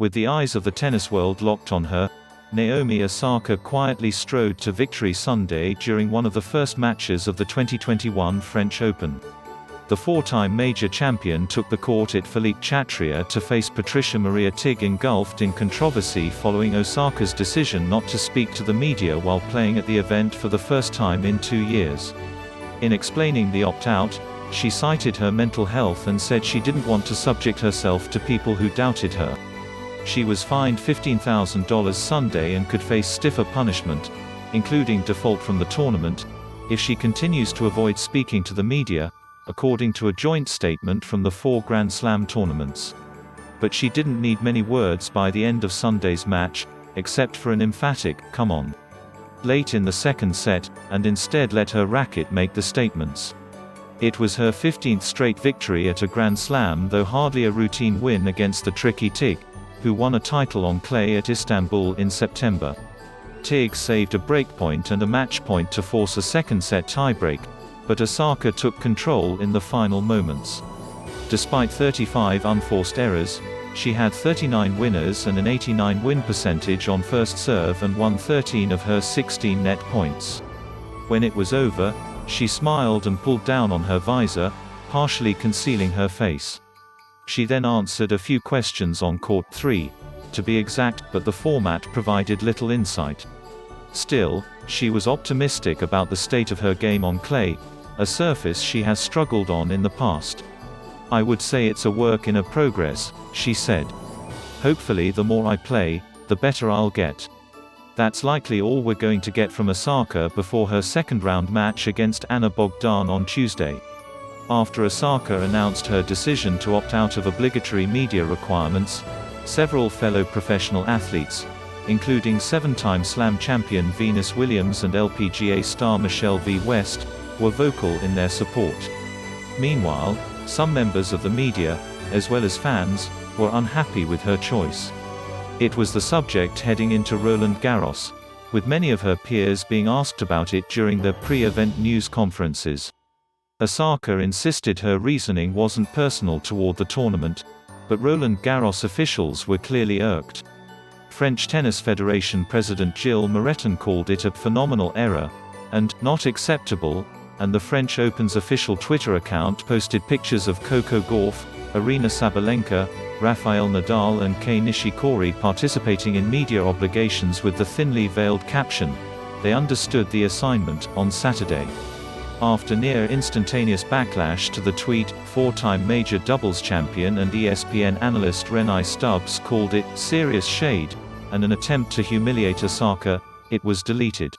With the eyes of the tennis world locked on her, Naomi Osaka quietly strode to victory Sunday during one of the first matches of the 2021 French Open. The four-time major champion took the court at Felipe Chatria to face Patricia Maria Tig, engulfed in controversy following Osaka's decision not to speak to the media while playing at the event for the first time in 2 years. In explaining the opt-out, she cited her mental health and said she didn't want to subject herself to people who doubted her. She was fined $15,000 Sunday and could face stiffer punishment, including default from the tournament, if she continues to avoid speaking to the media, according to a joint statement from the 4 Grand Slam tournaments. But she didn't need many words by the end of Sunday's match, except for an emphatic, "Come on," late in the second set, and instead let her racket make the statements. It was her 15th straight victory at a Grand Slam, though hardly a routine win against the tricky Tig, who won a title on clay at Istanbul in September. Tig saved a breakpoint and a match point to force a second-set tiebreak, but Osaka took control in the final moments. Despite 35 unforced errors, she had 39 winners and an 89 win percentage on first serve and won 13 of her 16 net points. When it was over, she smiled and pulled down on her visor, partially concealing her face. She then answered a few questions on court 3, to be exact, but the format provided little insight. Still, she was optimistic about the state of her game on clay, a surface she has struggled on in the past. "I would say it's a work in progress," she said. "Hopefully the more I play, the better I'll get." That's likely all we're going to get from Osaka before her second-round match against Anna Bogdan on Tuesday. After Osaka announced her decision to opt out of obligatory media requirements, several fellow professional athletes, including 7-time Slam champion Venus Williams and LPGA star Michelle V. West, were vocal in their support. Meanwhile, some members of the media, as well as fans, were unhappy with her choice. It was the subject heading into Roland Garros, with many of her peers being asked about it during their pre-event news conferences. Osaka insisted her reasoning wasn't personal toward the tournament, but Roland Garros officials were clearly irked. French Tennis Federation President Gilles Moreton called it a phenomenal error, and not acceptable, and the French Open's official Twitter account posted pictures of Coco Gauff, Aryna Sabalenka, Rafael Nadal and Kei Nishikori participating in media obligations with the thinly veiled caption, "They understood the assignment," on Saturday. After near instantaneous backlash to the tweet, 4-time major doubles champion and ESPN analyst Renai Stubbs called it "serious shade" and an attempt to humiliate Osaka, it was deleted.